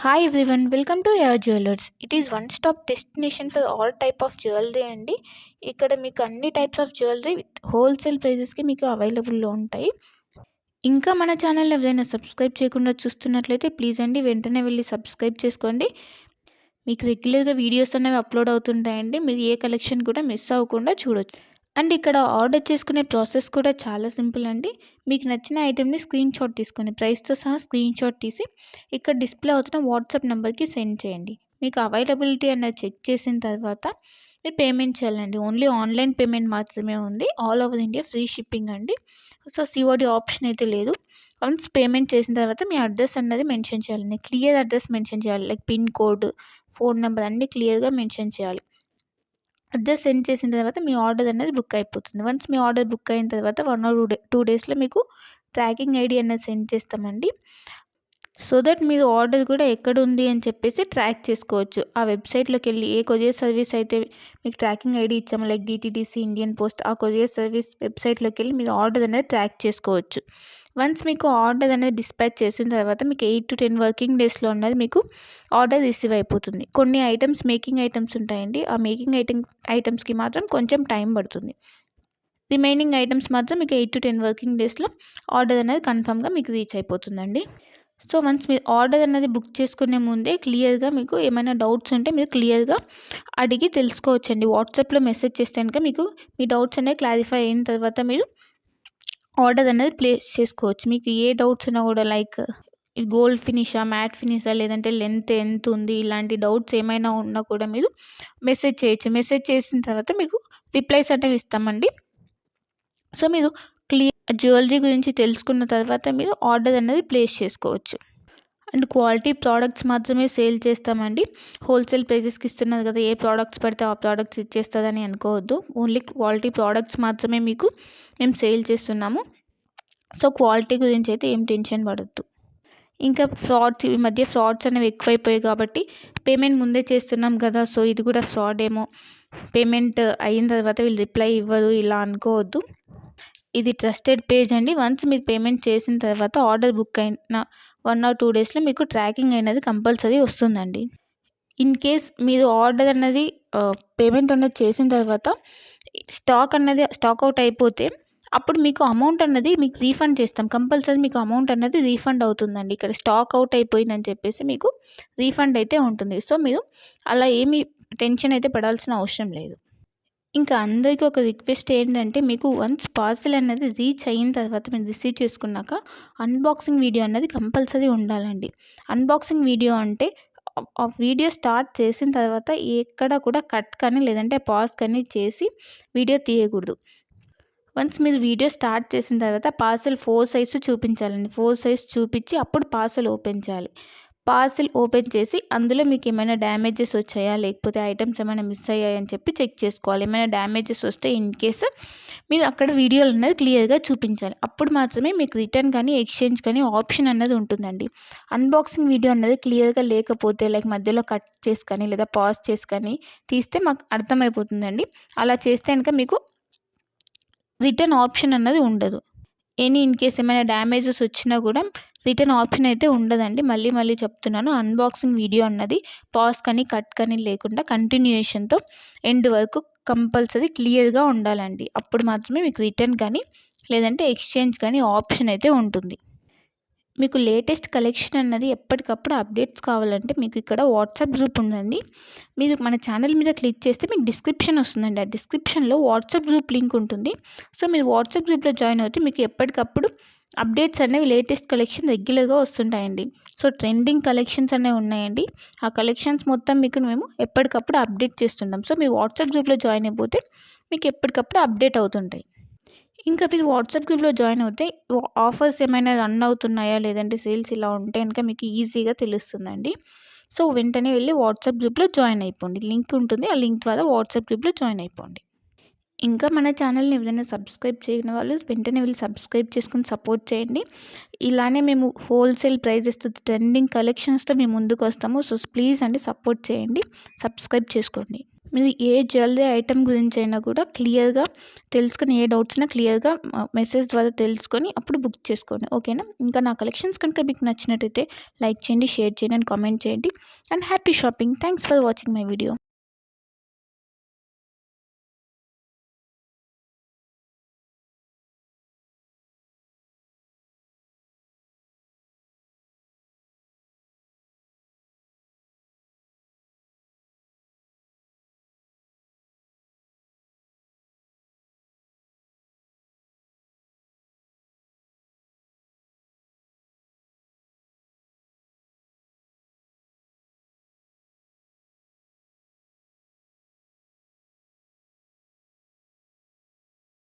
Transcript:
Hi everyone, welcome to your jewellers. It is one stop destination for all type of jewellery అండి. ఇక్కడ మీకు అన్ని types of jewellery with wholesale ప్రైజెస్కి మీకు అవైలబుల్లో ఉంటాయి. ఇంకా మన ఛానల్ ఎవరైనా సబ్స్క్రైబ్ చేయకుండా చూస్తున్నట్లయితే ప్లీజ్ అండి వెంటనే వెళ్ళి సబ్స్క్రైబ్ చేసుకోండి. మీకు రెగ్యులర్గా వీడియోస్ అనేవి అప్లోడ్ అవుతుంటాయండి. మీరు ఏ కలెక్షన్ కూడా మిస్ అవ్వకుండా చూడొచ్చు. అండ్ ఇక్కడ ఆర్డర్ చేసుకునే ప్రాసెస్ కూడా చాలా సింపుల్ అండి. మీకు నచ్చిన ఐటెంని స్క్రీన్ షాట్ తీసుకొని ప్రైస్తో సహా స్క్రీన్ షాట్ తీసి ఇక్కడ డిస్ప్లే అవుతున్న వాట్సాప్ నెంబర్కి సెండ్ చేయండి. మీకు అవైలబిలిటీ అన్నది చెక్ చేసిన తర్వాత మీరు పేమెంట్ చేయాలండి. ఓన్లీ ఆన్లైన్ పేమెంట్ మాత్రమే ఉంది. All over India free shipping అండి. సో సిఓడి ఆప్షన్ అయితే లేదు. వన్స్ పేమెంట్ చేసిన తర్వాత మీ అడ్రస్ అన్నది మెన్షన్ చేయాలండి. క్లియర్ అడ్రస్ మెన్షన్ చేయాలి. Like pin code, phone number అన్నీ క్లియర్గా మెన్షన్ చేయాలి. అడ్రస్ సెండ్ చేసిన తర్వాత మీ ఆర్డర్ అనేది బుక్ అయిపోతుంది. వన్స్ మీ ఆర్డర్ బుక్ అయిన తర్వాత 1 or 2 డేస్లో మీకు ట్రాకింగ్ ఐడి అనేది సెండ్ చేస్తామండి. సో దట్ మీరు ఆర్డర్ కూడా ఎక్కడ ఉంది అని చెప్పేసి ట్రాక్ చేసుకోవచ్చు. ఆ వెబ్సైట్లోకి వెళ్ళి ఏ కొరియర్ సర్వీస్ అయితే మీకు ట్రాకింగ్ ఐడి ఇచ్చామో లైక్ డిటీడీసీ, ఇండియన్ పోస్ట్, ఆ కొరియర్ సర్వీస్ వెబ్సైట్లోకి వెళ్ళి మీరు ఆర్డర్ అనేది ట్రాక్ చేసుకోవచ్చు. వన్స్ మీకు ఆర్డర్ అనేది డిస్పాచ్ చేసిన తర్వాత మీకు 8 to 10 వర్కింగ్ డేస్లో ఉన్నది మీకు ఆర్డర్ రిసీవ్ అయిపోతుంది. కొన్ని ఐటమ్స్ మేకింగ్ ఐటమ్స్ ఉంటాయండి. ఆ మేకింగ్ ఐటమ్స్కి మాత్రం కొంచెం టైం పడుతుంది. రిమైనింగ్ ఐటమ్స్ మాత్రం మీకు 8 to 10 వర్కింగ్ డేస్లో ఆర్డర్ అనేది కన్ఫామ్గా మీకు రీచ్ అయిపోతుందండి. సో వన్స్ మీరు ఆర్డర్ అనేది బుక్ చేసుకునే ముందే క్లియర్గా మీకు ఏమైనా డౌట్స్ ఉంటే మీరు క్లియర్గా అడిగి తెలుసుకోవచ్చండి. వాట్సాప్లో మెసేజ్ చేస్తే కనుక మీకు మీ డౌట్స్ అనేవి క్లారిఫై అయిన తర్వాత మీరు ఆర్డర్ అనేది ప్లేస్ చేసుకోవచ్చు. మీకు ఏ డౌట్స్ ఉన్నా కూడా లైక్ గోల్డ్ ఫినిషా, మ్యాట్ ఫినిషా, లేదంటే లెంత్ ఎంత ఉంది, ఇలాంటి డౌట్స్ ఏమైనా ఉన్నా కూడా మీరు మెసేజ్ చేయొచ్చు. మెసేజ్ చేసిన తర్వాత మీకు రిప్లైస్ అనేవి ఇస్తామండి. సో మీరు జ్యువెలరీ గురించి తెలుసుకున్న తర్వాత మీరు ఆర్డర్ అనేది ప్లేస్ చేసుకోవచ్చు. అండ్ క్వాలిటీ ప్రోడక్ట్స్ మాత్రమే సేల్ చేస్తామండి. హోల్సేల్ ప్రైజెస్కి ఇస్తున్నారు కదా, ఏ ప్రోడక్ట్స్ పడితే ఆ ప్రోడక్ట్స్ ఇచ్చేస్తుందని అనుకోవద్దు. ఓన్లీ క్వాలిటీ ప్రోడక్ట్స్ మాత్రమే మీకు మేము సేల్ చేస్తున్నాము. సో క్వాలిటీ గురించి అయితే ఏం టెన్షన్ పడద్దు. ఇంకా ఈ మధ్య ఫ్రాడ్స్ అనేవి ఎక్కువైపోయాయి కాబట్టి పేమెంట్ ముందే చేస్తున్నాం కదా, సో ఇది కూడా ఫ్రాడ్ ఏమో, పేమెంట్ అయిన తర్వాత వీళ్ళు రిప్లై ఇవ్వరు ఇలా అనుకోవద్దు. ఇది ట్రస్టెడ్ పేజ్ అండి. వన్స్ మీరు పేమెంట్ చేసిన తర్వాత ఆర్డర్ బుక్ అయిన 1 or 2 డేస్లో మీకు ట్రాకింగ్ అనేది కంపల్సరీ వస్తుందండి. ఇన్ కేస్ మీరు ఆర్డర్ అన్నది పేమెంట్ అనేది చేసిన తర్వాత స్టాక్ అవుట్ అయిపోతే అప్పుడు మీకు అమౌంట్ అన్నది మీకు రీఫండ్ చేస్తాం. కంపల్సరీ మీకు అమౌంట్ అన్నది రీఫండ్ అవుతుందండి. ఇక్కడ స్టాక్ అవుట్ అయిపోయిందని చెప్పేసి మీకు రీఫండ్ అయితే ఉంటుంది. సో మీరు అలా ఏమీ టెన్షన్ అయితే పడాల్సిన అవసరం లేదు. ఇంకా అందరికీ ఒక రిక్వెస్ట్ ఏంటంటే, మీకు వన్స్ పార్సెల్ అనేది రీచ్ అయిన తర్వాత మీరు రిసీవ్ చేసుకున్నాక అన్బాక్సింగ్ వీడియో అన్నది కంపల్సరీ ఉండాలండి. అన్బాక్సింగ్ వీడియో అంటే ఆ వీడియో స్టార్ట్ చేసిన తర్వాత ఎక్కడ కూడా కట్ కానీ లేదంటే పాజ్ కానీ చేసి వీడియో తీయకూడదు. వన్స్ మీరు వీడియో స్టార్ట్ చేసిన తర్వాత పార్సెల్ 4 సైజ్ చూపించాలండి. 4 సైజ్ చూపించి అప్పుడు పార్సెల్ ఓపెన్ చేయాలి. పార్సెల్ ఓపెన్ చేసి అందులో మీకు ఏమైనా డ్యామేజెస్ వచ్చాయా, లేకపోతే ఐటమ్స్ ఏమైనా మిస్ అయ్యాయని చెప్పి చెక్ చేసుకోవాలి. ఏమైనా డ్యామేజెస్ వస్తే ఇన్ కేస్ మీరు అక్కడ వీడియోలు అనేది క్లియర్గా చూపించాలి. అప్పుడు మాత్రమే మీకు రిటర్న్ కానీ ఎక్స్చేంజ్ కానీ ఆప్షన్ అన్నది ఉంటుందండి. అన్బాక్సింగ్ వీడియో అన్నది క్లియర్గా లేకపోతే లైక్ మధ్యలో కట్ చేసి కానీ లేదా పాజ్ చేసి కానీ తీస్తే మాకు అర్థమైపోతుందండి. అలా చేస్తే కనుక మీకు రిటర్న్ ఆప్షన్ అన్నది ఉండదు. ఇన్ కేస్ ఏమైనా డ్యామేజెస్ వచ్చినా కూడా రిటర్న్ ఆప్షన్ అయితే ఉండదండి. మళ్ళీ చెప్తున్నాను, అన్బాక్సింగ్ వీడియో అన్నది పాజ్ కానీ కట్ కానీ లేకుండా కంటిన్యూయేషన్తో ఎండ్ వరకు కంపల్సరీ క్లియర్గా ఉండాలండి. అప్పుడు మాత్రమే మీకు రిటర్న్ కానీ లేదంటే ఎక్స్చేంజ్ కానీ ఆప్షన్ అయితే ఉంటుంది. మీకు లేటెస్ట్ కలెక్షన్ అన్నది ఎప్పటికప్పుడు అప్డేట్స్ కావాలంటే మీకు ఇక్కడ వాట్సాప్ గ్రూప్ ఉందండి. మీరు మన ఛానల్ మీద క్లిక్ చేస్తే మీకు డిస్క్రిప్షన్ వస్తుందండి. ఆ డిస్క్రిప్షన్లో వాట్సాప్ గ్రూప్ లింక్ ఉంటుంది. సో మీరు వాట్సాప్ గ్రూప్లో జాయిన్ అవుతే మీకు ఎప్పటికప్పుడు అప్డేట్స్ అనేవి లేటెస్ట్ కలెక్షన్ రెగ్యులర్గా వస్తుంటాయండి. సో ట్రెండింగ్ కలెక్షన్స్ అనేవి ఉన్నాయండి. ఆ కలెక్షన్స్ మొత్తం మీకు మేము ఎప్పటికప్పుడు అప్డేట్ చేస్తుంటాం. సో మీరు వాట్సాప్ గ్రూప్లో జాయిన్ అయిపోతే మీకు ఎప్పటికప్పుడు అప్డేట్ అవుతుంటాయి. ఇంకా మీరు వాట్సాప్ గ్రూప్లో జాయిన్ అవుతే ఆఫర్స్ ఏమైనా రన్ అవుతున్నాయా, లేదంటే సేల్స్ ఇలా ఉంటే కనుక మీకు ఈజీగా తెలుస్తుందండి. సో వెంటనే వెళ్ళి వాట్సాప్ గ్రూప్లో జాయిన్ అయిపోండి. లింక్ ఉంటుంది, ఆ లింక్ ద్వారా వాట్సాప్ గ్రూప్లో జాయిన్ అయిపోండి. ఇంకా మన ఛానల్ని ఎవరైనా సబ్స్క్రైబ్ చేయని వాళ్ళు వెంటనే వెళ్ళి సబ్స్క్రైబ్ చేసుకుని సపోర్ట్ చేయండి. ఇలానే మేము హోల్సేల్ ప్రైజెస్తో ట్రెండింగ్ కలెక్షన్స్తో మేము ముందుకు వస్తాము. సో ప్లీజ్ అండి సపోర్ట్ చేయండి, సబ్స్క్రైబ్ చేసుకోండి. మీరు ఏ జ్యువెలరీ ఐటెం గురించి అయినా కూడా క్లియర్గా తెలుసుకొని, ఏ డౌట్స్ ఉన్నా క్లియర్గా మెసేజ్ ద్వారా తెలుసుకొని అప్పుడు బుక్ చేసుకోండి. ఓకేనా? ఇంకా నా కలెక్షన్స్ కనుక మీకు నచ్చినట్టయితే లైక్ చేయండి, షేర్ చేయండి అండ్ కామెంట్ చేయండి. And happy shopping. Thanks for watching my video.